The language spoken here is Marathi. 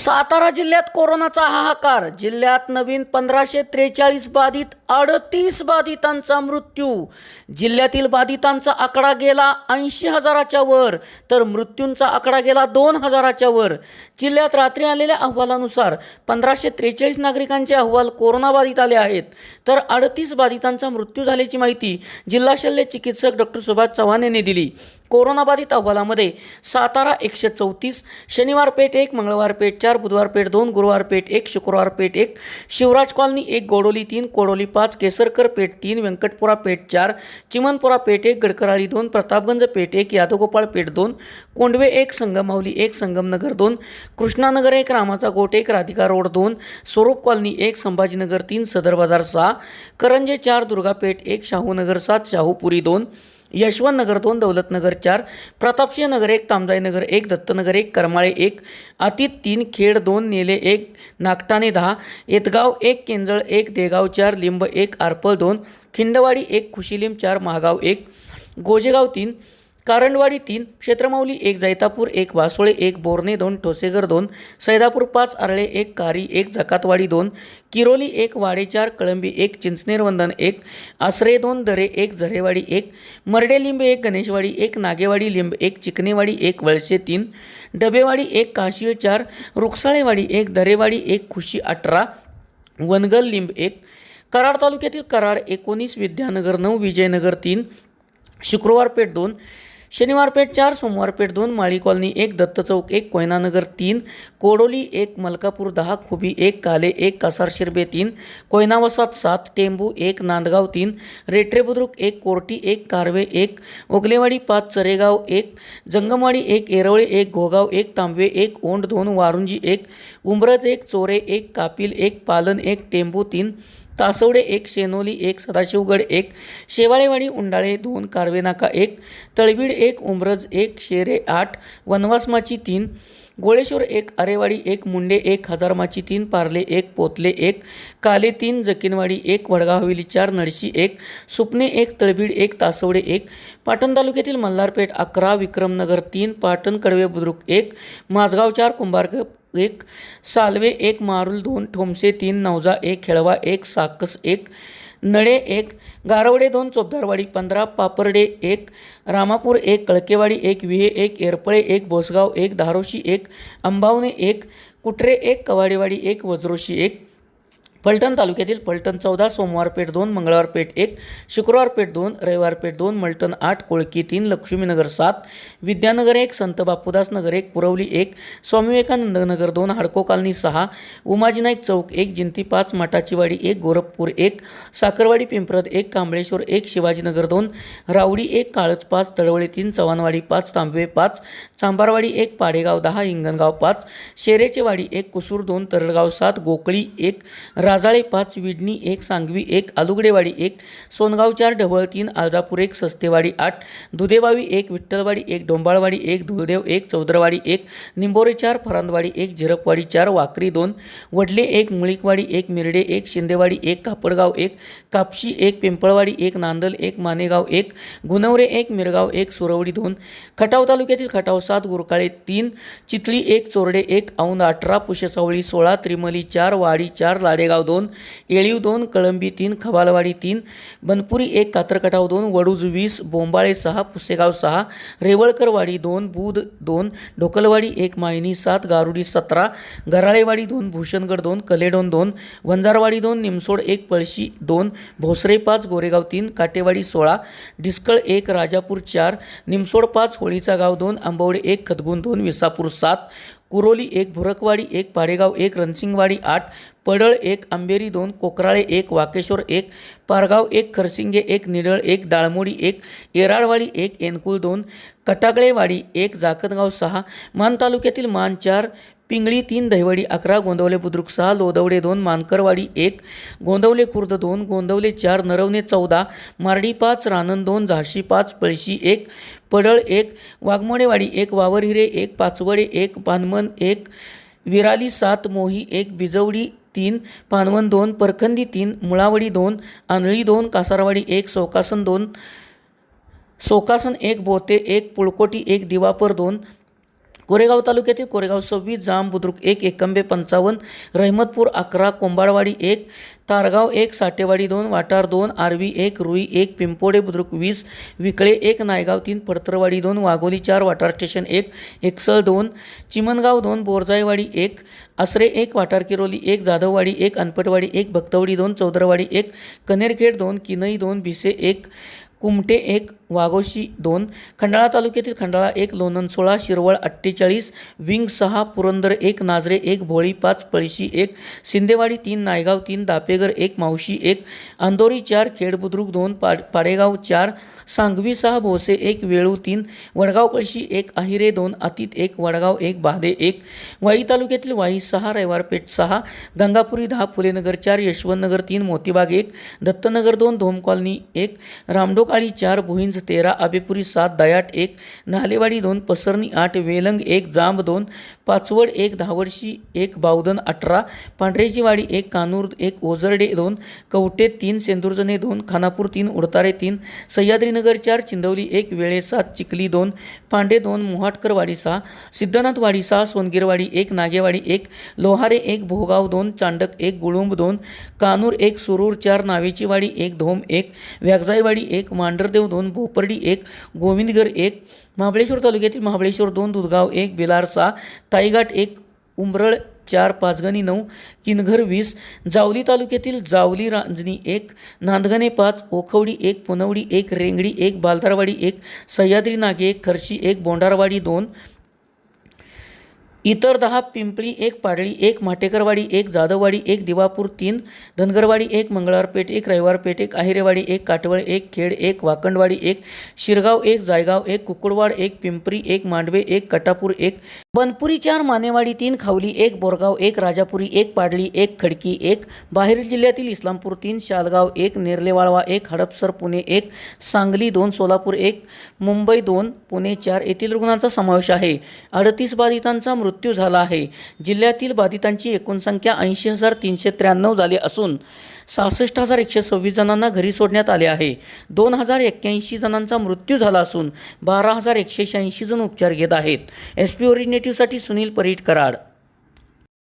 सातारा जिल्ह्यात कोरोनाचा हाहाकार. जिल्ह्यात नवीन 1543 बाधित, 38 बाधितांचा मृत्यू. जिल्ह्यातील बाधितांचा आकडा गेला 80,000च्या वर, तर मृत्यूंचा आकडा गेला 2,000च्या वर. जिल्ह्यात रात्री आलेल्या अहवालानुसार 1543 नागरिकांचे अहवाल कोरोनाबाधित आले आहेत, तर 38 बाधितांचा मृत्यू झाल्याची माहिती जिल्हा शल्य चिकित्सक डॉक्टर सुभाष चव्हाण यांनी दिली. कोरोनाबाधित अहवालामध्ये सातारा 134, शनिवार पेठ 1, मंगळवार पेठ 4, बुधवार पेठ 2, गुरुवार पेठ 1, शुक्रवार पेठ 1, शिवराज कॉलनी 1, गोडोली 3, कोडोली 5, केसरकर पेठ 3, व्यंकटपुरा पेठ 4, चिमनपुरा पेठ 1, गडकराळी 2, प्रतापगंज पेठ 1, यादवगोपाळ पेठ 2, कोंडवे 1, संगमावली 1, संगमनगर 2, कृष्णानगर 1, रामाचा गोट 1, राधिका रोड 2, स्वरूप कॉलनी 1, संभाजीनगर 3, सदर बाजार 6, करंजे 4, दुर्गापेठ 1, शाहूनगर 7, शाहूपुरी 2, यशवंत नगर 2, दौलतनगर 4, प्रतापसिंह नगर 1, तामजाई नगर 1, दत्तनगर 1, करमाळे 1, आतीत 3, खेड 2, नेले 1, नागटाणे 10, येतगाव 1, केंजळ 1, देगाव 4, लिंब 1, आरपळ 2, खिंडवाडी 1, खुशिलिंब 4, महागाव 1, गोजेगाव 3, कारंडवाडी 3, क्षेत्रमाऊली 1, जैतापूर 1, वासोळे 1, बोरणे 2, ठोसेघर 2, सैदापूर 5, आरळे 1, कारी 1, जकातवाडी 2, किरोली 1, वाडे 4, कळंबी 1, चिंचनेरवंदन 1, आसरे 2, दरे 1, झरेवाडी 1, मर्डे लिंब 1, गणेशवाडी 1, नागेवाडी लिंब 1, चिकनेवाडी 1, वळसे 3, डबेवाडी 1, काशीळ 4, रुकसाळेवाडी 1, दरेवाडी 1, खुशी 18, वनगल लिंब 1, कराड तालुक्यातील कराड 19, विद्यानगर 9, विजयनगर 3, शुक्रवार पेठ 2, शनिवार पेठ 4, सोमवार पेठ 2, माळी कॉलनी 1, दत्त चौक 1, कोयनानगर 3, कोडोली 1, मलकापूर 10, खुबी 1, काले 1, कासार शिरबे 3, कोयना वसात 7, टेंबू 1, नांदगाव 3, रेट्रे बुद्रुक 1, कोर्टी 1, कारवे 1, ओगलेवाडी 5, चरेगाव 1, जंगमवाडी 1, येरवळे 1, घोगाव 1, तांबवे 1, ओंड 2, वारुंजी 1, उंबरज 1, चोरे 1, कापिल 1, पालन 1, टेंबू 3, तासवडे 1, शेनोली 1, सदाशिवगड 1, शेवाळेवाडी उंडाळे 2, कारवेनाका 1, तळबीड 1, उंबरज 1, शेरे 8, वनवासमाची 3, गोळेश्वर 1, अरेवाडी 1, मुंडे 1, हजारमाची 3, पार्ले 1, पोतले 1, काले 3, जकीनवाडी 1, वडगाव हवेली 4, नळशी 1, सुपणे 1, तळबीड 1, तासवडे 1, पाटण तालुक्यातील मल्हारपेठ 11, विक्रमनगर 3, पाटण कडवे बुद्रुक 1, माझगाव 4, कुंभारगाव 1, सालवे 1, मारुल 2, ठोमसे 3, नवजा 1, खेळवा 1, साकस 1, नळे 1, गारवडे 2, चोपदारवाडी 15, पापर्डे 1, रामापूर 1, कळकेवाडी 1, विहे 1, एरपळे 1, भोसगाव 1, धारोशी 1, अंबावणे 1, कुटरे 1, कवाडेवाडी 1, वज्रोशी 1, फलटण तालुक्यातील फलटण 14, सोमवार पेठ 2, मंगळवार पेठ 1, शुक्रवार पेठ 2, रविवार पेठ 2, मलटण 8, कोळकी 3, लक्ष्मीनगर 7, विद्यानगर 1, संत बापूदास नगर 1, पुरवली 1, स्वामी विवेकानंद नगर 2, हडको कॉलनी 6, उमाजी नाईक चौक 1, जिंती 5, माटाचीवाडी 1, गोरखपूर 1, साखरवाडी पिंपरद 1, कांबळेश्वर 1, शिवाजीनगर 2, रावडी 1, काळज 5, तळवळे 3, चव्हाणवाडी 5, तांबवे 5, चांबारवाडी 1, पाडेगाव 10, हिंगणगाव 5, शेरेचेवाडी 1, कुसूर 2, तरडगाव 7, गोकळी 1, राजाळे 5, विडणी 1, सांगवी 1, आलुगडेवाडी 1, सोनगाव 4, ढवळ 3, आळजापूर 1, सस्तेवाडी 8, दुधेबावी 1, विठ्ठलवाडी 1, डोंबाळवाडी 1, धुळदेव 1, चौदरवाडी 1, निंबोरे 4, फरांदवाडी 1, झिरपवाडी 4, वाकरी 2, वडले 1, मुळीकवाडी 1, मिरडे 1, शिंदेवाडी 1, कापडगाव 1, कापशी 1, पिंपळवाडी 1, नांदल 1, मानेगाव 1, गुणवरे 1, मिरगाव 1, सुरवडी 2, खटाव तालुक्यातील खटाव 7, गुरकाळे 3, चितळी 1, चोरडे 1, औंध 18, पुशेसावळी 16, त्रिमली 4, वाडी 4, लाडेगाव 2, येळीव 2, कळंबी 3, खबालवाडी 3, बनपुरी 1, कात्रकटाव 2, वडूज 20, बोंबाळे 6, पुसेगाव 6, रेवळकरवाडी 2, बुध 2, ढोकलवाडी 1, मायनी 7, गारुडी 17, गराळेवाडी 2, भूषणगड 2, कलेडोन 2, वंजारवाडी 2, निमसोड 1, पळशी 2, भोसरे 5, गोरेगाव 3, काटेवाडी 16, डिस्कळ 1, राजापूर 4, निमसोड 5, होळीचा गाव 2, आंबवडे 1, खदगुण 2, विसापूर 7, कुरोली 1, भुरकवाडी 1, पाडेगाव 1, रणसिंगवाडी 8, पडळ 1, आंबेरी 2, कोकराळे 1, वाकेश्वर 1, पारगाव 1, खरसिंगे 1, निडळ 1, दाळमोडी 1, येराळवाडी 1, एनकुळ 2, कटागळेवाडी 1, जाकणगाव 6, मान तालुक्यातील मान 4, पिंगळी 3, दहिवडी 11, गोंदवले बुद्रुक 6, लोदवडे 2, मानकरवाडी 1, गोंदवले खुर्द 2, गोंदवले 4, नरवणे 14, मार्डी 5, रानन 2, झाशी 5, पळशी 1, पडळ 1, वाघमोडेवाडी 1, वावरहिरे 1, पाचवडे 1, पानमन 1, विराली 7, मोही 1, बिजवडी 3, पानवन 2, परखंदी 3, मुळावडी 2, आंधळी 2, कासारवाडी 1, सोकासन 2, सोकासन 1, बोते 1, पुळकोटी 1, दिवापर 2, कोरेगाव तालुक्यातील कोरेगाव 26, जाम बुद्रुक 1, एकंबे 55, रहमतपूर 11, कोंबाडवाडी 1, तारगाव 1, साठेवाडी 2, वाटार 2, आरवी 1, रुई 1, पिंपोडे बुद्रुक 20, विकळे 1, नायगाव 3, पडतरवाडी 2, वाघोली 4, वाटार स्टेशन 1, एकसळ 2, चिमणगाव 2, बोरजाईवाडी 1, आसरे 1, वाटार किरोली 1, जाधववाडी 1, अनपटवाडी 1, भक्तवडी 2, चौदरवाडी 1, कनेरखेड 2, किनई 2, भिसे 1, कुमटे 1, वाघोशी 2, खंडाळा तालुक्यातील खंडाळा 1, लोणंद 16, शिरवळ 48, विंग 6, पुरंदर 1, नाझरे 1, भोळी 5, पळशी 1, सिंदेवाडी 3, नायगाव 3, दापेगर 1, मावशी 1, अंदोरी 4, खेड बुद्रुक 2, पाडेगाव 4, सांगवी 6, भोसे 1, वेळू 3, वडगाव पळशी 1, आहिरे 2, अतीत 1, वडगाव 1, बाधे 1, वाई तालुक्यातील वाई 6, रविवारपेठ 6, गंगापुरी 10, फुलेनगर 4, यशवंतनगर 3, मोतीबाग 1, दत्तनगर 2, धोम कॉलनी 1, रामडोकाळी 4, भुईंज 13, आबेपुरी 7, दयाट 1, नालेवाडी 2, पसरणी 8, वेलंग 1, जांब 2, पाचवड 1, धावडशी 1, बावधन 18, पांढरेचीवाडी 1, कानूर 1, ओझरडे 2, कवटे 3, सेंदुरजने 2, खानापूर 3, उडतारे 3, सह्याद्रीनगर 4, चिंदवली 1, वेळे 7, चिखली 2, पांडे 2, मोहाटकरवाडी 6, सिद्धनाथवाडी 6, सोनगिरवाडी 1, नागेवाडी 1, लोहारे 1, भोगाव 2, चांडक 1, गुळुंब 2, कानूर 1, सुरूर 4, नावेचीवाडी 1, धोम 1, व्यागजाईवाडी 1, मांढरदेव 2, भोपर्डी 1, गोविंदगर 1, महाबळेश्वर तालुक्यातील महाबळेश्वर 2, दुधगाव 1, बेलार 6, ताईघाट 1, उंबरळ 4, पाचगणी 9, किनघर 20, जावली तालुक्यातील जावली रांजणी 1, नांदगणे 5, ओखवडी 1, पुनवडी 1, रेंगडी 1, बालदारवाडी 1, सह्याद्री नागे 1, खर्शी 1, बोंडारवाडी 2, इतर 10, पिंपळी 1, पाडळी 1, माटेकरवाडी 1, जाधववाडी 1, दिवापूर 3, धनगरवाडी 1, मंगळवारपेठ 1, रविवारपेठ 1, आहिरेवाडी 1, काटवळ 1, खेड 1, वाकंडवाडी 1, शिरगाव 1, जायगाव 1, कुकुडवाड 1, पिंपरी 1, मांडवे 1, कटापूर 1, बनपुरी 4, मानेवाडी 3, खावली 1, बोरगाव 1, राजापुरी 1, पाडळी 1, खडकी 1, बाहेरील जिल्ह्यातील इस्लामपूर 3, शालगाव 1, नेरलेवाळवा 1, हडपसर पुणे 1, सांगली 2, सोलापूर 1, मुंबई 2, पुणे 4 येथील रुग्णांचा समावेश आहे. 38 बाधितांचा मृत्यू झाला आहे. जिल्ह्यातील बाधितांची एकूण संख्या 80,393 झाली असून 66,126 जणांना घरी सोडण्यात आले आहे. 2,081 जणांचा मृत्यू झाला असून 12,186 जण उपचार घेत आहेत. SP ओरिजिनेटिव्हसाठी सुनील परीट कराड.